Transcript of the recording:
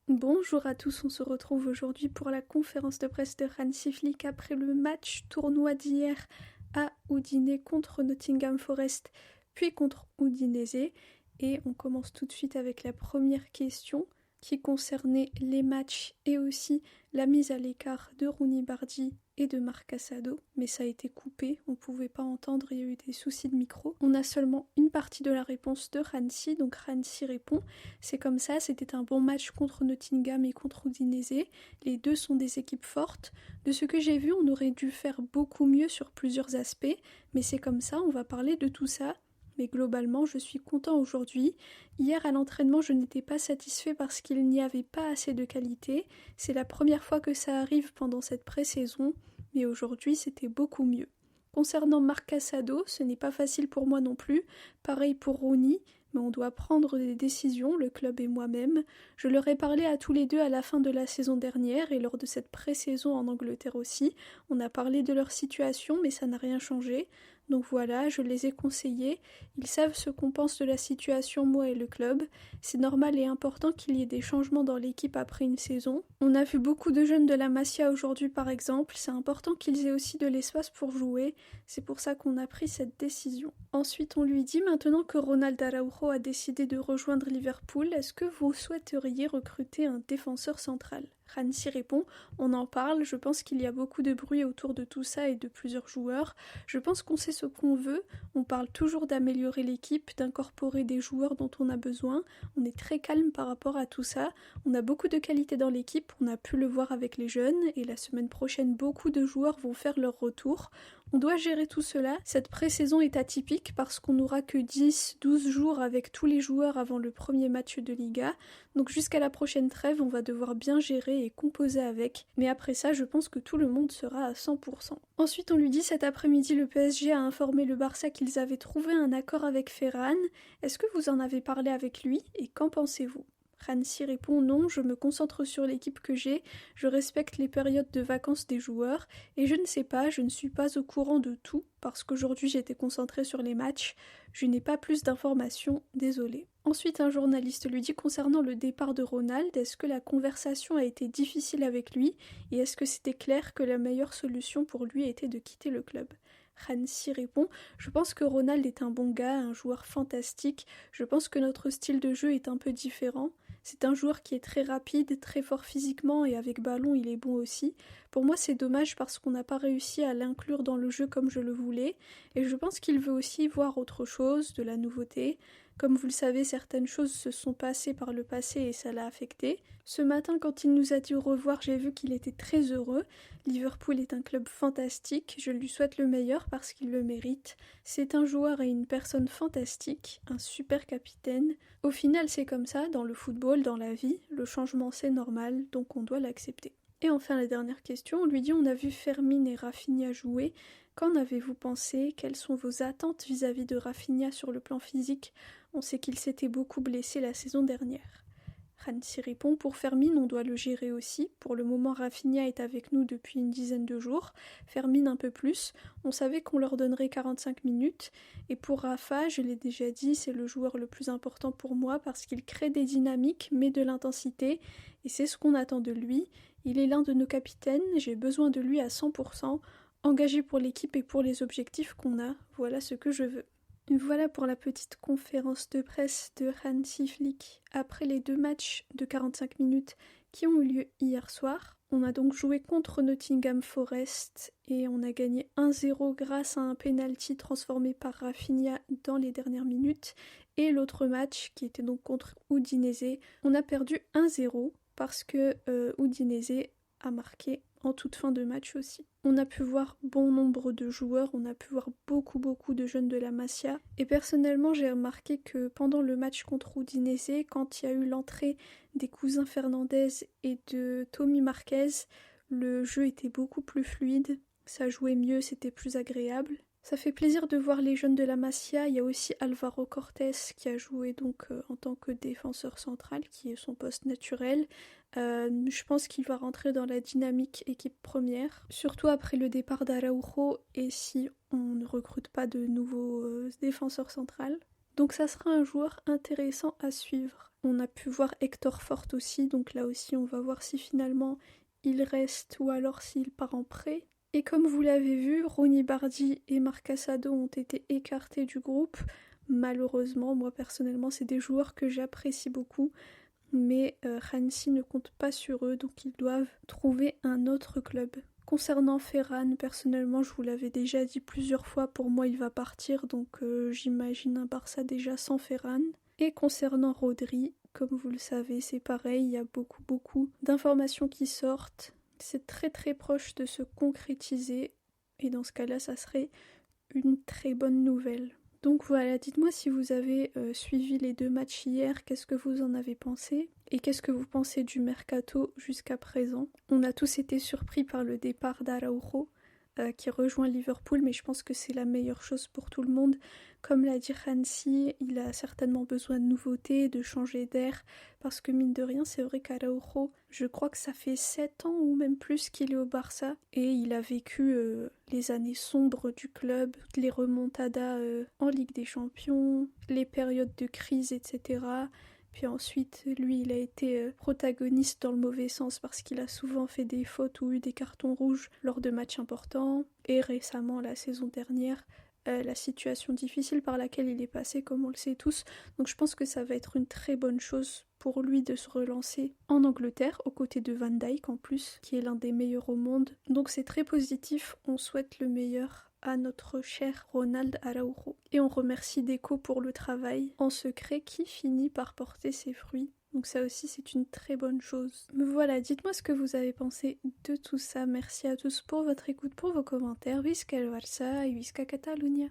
Bonjour à tous, on se retrouve aujourd'hui pour la conférence de presse de Hansi Flick après le match tournoi d'hier à Udine contre Nottingham Forest, puis contre Udinese. Et on commence tout de suite avec la première question qui concernait les matchs et aussi la mise à l'écart de Rooney Bardi et de Marc Casado, mais ça a été coupé, on pouvait pas entendre, il y a eu des soucis de micro. On a seulement une partie de la réponse de Hansi, donc Hansi répond: c'est comme ça, c'était un bon match contre Nottingham et contre Udinese, les deux sont des équipes fortes. De ce que j'ai vu, on aurait dû faire beaucoup mieux sur plusieurs aspects, mais c'est comme ça, on va parler de tout ça. Mais globalement, je suis content aujourd'hui. Hier à l'entraînement, je n'étais pas satisfait parce qu'il n'y avait pas assez de qualité. C'est la première fois que ça arrive pendant cette pré-saison, mais aujourd'hui c'était beaucoup mieux. Concernant Marc Casado, ce n'est pas facile pour moi non plus. Pareil pour Rooney, mais on doit prendre des décisions, le club et moi-même. Je leur ai parlé à tous les deux à la fin de la saison dernière et lors de cette pré-saison en Angleterre aussi. On a parlé de leur situation, mais ça n'a rien changé. Donc voilà, je les ai conseillés, ils savent ce qu'on pense de la situation, moi et le club. C'est normal et important qu'il y ait des changements dans l'équipe après une saison. On a vu beaucoup de jeunes de la Masia aujourd'hui par exemple, c'est important qu'ils aient aussi de l'espace pour jouer, c'est pour ça qu'on a pris cette décision. Ensuite on lui dit: maintenant que Ronald Araujo a décidé de rejoindre Liverpool, est-ce que vous souhaiteriez recruter un défenseur central? Hansi répond: on en parle, je pense qu'il y a beaucoup de bruit autour de tout ça et de plusieurs joueurs. Je pense qu'on sait ce qu'on veut, on parle toujours d'améliorer l'équipe, d'incorporer des joueurs dont on a besoin. On est très calme par rapport à tout ça. On a beaucoup de qualité dans l'équipe, on a pu le voir avec les jeunes et la semaine prochaine beaucoup de joueurs vont faire leur retour. On doit gérer tout cela. Cette pré-saison est atypique parce qu'on n'aura que 10-12 jours avec tous les joueurs avant le premier match de Liga. Donc jusqu'à la prochaine trêve, on va devoir bien gérer et composer avec. Mais après ça, je pense que tout le monde sera à 100%. Ensuite, on lui dit: cet après-midi, le PSG a informé le Barça qu'ils avaient trouvé un accord avec Ferran. Est-ce que vous en avez parlé avec lui et qu'en pensez-vous? Hansi répond: non, je me concentre sur l'équipe que j'ai, je respecte les périodes de vacances des joueurs, et je ne sais pas, je ne suis pas au courant de tout, parce qu'aujourd'hui j'étais concentrée sur les matchs, je n'ai pas plus d'informations, désolé. Ensuite, un journaliste lui dit concernant le départ de Ronald: est-ce que la conversation a été difficile avec lui, et est-ce que c'était clair que la meilleure solution pour lui était de quitter le club? Hansi répond: je pense que Ronald est un bon gars, un joueur fantastique, je pense que notre style de jeu est un peu différent. C'est un joueur qui est très rapide, très fort physiquement et avec ballon il est bon aussi. Pour moi c'est dommage parce qu'on n'a pas réussi à l'inclure dans le jeu comme je le voulais et je pense qu'il veut aussi voir autre chose, de la nouveauté. Comme vous le savez, certaines choses se sont passées par le passé et ça l'a affecté. Ce matin, quand il nous a dit au revoir, j'ai vu qu'il était très heureux. Liverpool est un club fantastique, je lui souhaite le meilleur parce qu'il le mérite. C'est un joueur et une personne fantastique, un super capitaine. Au final, c'est comme ça, dans le football, dans la vie, le changement c'est normal, donc on doit l'accepter. Et enfin la dernière question, on lui dit: on a vu Fermin et Rafinha jouer, qu'en avez-vous pensé? Quelles sont vos attentes vis-à-vis de Rafinha sur le plan physique? On sait qu'il s'était beaucoup blessé la saison dernière. Hansi répond: pour Fermin, on doit le gérer aussi. Pour le moment, Rafinha est avec nous depuis une dizaine de jours. Fermin un peu plus. On savait qu'on leur donnerait 45 minutes. Et pour Rafa, je l'ai déjà dit, c'est le joueur le plus important pour moi parce qu'il crée des dynamiques, mais de l'intensité. Et c'est ce qu'on attend de lui. Il est l'un de nos capitaines. J'ai besoin de lui à 100%. Engagé pour l'équipe et pour les objectifs qu'on a. Voilà ce que je veux. Voilà pour la petite conférence de presse de Hansi Flick après les deux matchs de 45 minutes qui ont eu lieu hier soir. On a donc joué contre Nottingham Forest et on a gagné 1-0 grâce à un penalty transformé par Rafinha dans les dernières minutes. Et l'autre match qui était donc contre Udinese, on a perdu 1-0 parce que Udinese a marqué en toute fin de match aussi. On a pu voir bon nombre de joueurs, on a pu voir beaucoup de jeunes de la Masia. Et personnellement, j'ai remarqué que pendant le match contre Udinese, quand il y a eu l'entrée des cousins Fernandez et de Tommy Marquez, le jeu était beaucoup plus fluide, ça jouait mieux, c'était plus agréable. Ça fait plaisir de voir les jeunes de la Masia. Il y a aussi Alvaro Cortés qui a joué donc en tant que défenseur central, qui est son poste naturel. Je pense qu'il va rentrer dans la dynamique équipe première, surtout après le départ d'Araujo et si on ne recrute pas de nouveaux défenseurs centrales. Donc ça sera un joueur intéressant à suivre. On a pu voir Hector Fort aussi, donc là aussi on va voir si finalement il reste ou alors s'il part en prêt. Et comme vous l'avez vu, Ronny Bardi et Marc Casado ont été écartés du groupe. Malheureusement, moi personnellement, c'est des joueurs que j'apprécie beaucoup, mais Hansi ne compte pas sur eux, donc ils doivent trouver un autre club. Concernant Ferran, personnellement, je vous l'avais déjà dit plusieurs fois, pour moi il va partir, donc j'imagine un Barça déjà sans Ferran. Et concernant Rodri, comme vous le savez, c'est pareil, il y a beaucoup d'informations qui sortent. C'est très proche de se concrétiser, et dans ce cas-là, ça serait une très bonne nouvelle. Donc voilà, dites-moi si vous avez suivi les 2 matchs hier, qu'est-ce que vous en avez pensé et qu'est-ce que vous pensez du mercato jusqu'à présent. On a tous été surpris par le départ d'Araujo qui rejoint Liverpool, mais je pense que c'est la meilleure chose pour tout le monde. Comme l'a dit Hansi, il a certainement besoin de nouveautés, de changer d'air, parce que mine de rien, c'est vrai qu'Araujo, je crois que ça fait 7 ans ou même plus qu'il est au Barça, et il a vécu les années sombres du club, les remontadas en Ligue des Champions, les périodes de crise, etc. Puis ensuite, lui, il a été protagoniste dans le mauvais sens parce qu'il a souvent fait des fautes ou eu des cartons rouges lors de matchs importants. Et récemment, la saison dernière, la situation difficile par laquelle il est passé, comme on le sait tous. Donc je pense que ça va être une très bonne chose pour lui de se relancer en Angleterre, aux côtés de Van Dijk en plus, qui est l'un des meilleurs au monde. Donc c'est très positif, on souhaite le meilleur à notre cher Ronald Araujo. Et on remercie Deco pour le travail en secret qui finit par porter ses fruits. Donc ça aussi c'est une très bonne chose. Mais voilà, dites-moi ce que vous avez pensé de tout ça. Merci à tous pour votre écoute, pour vos commentaires. Visca el Barça et Visca Catalunya.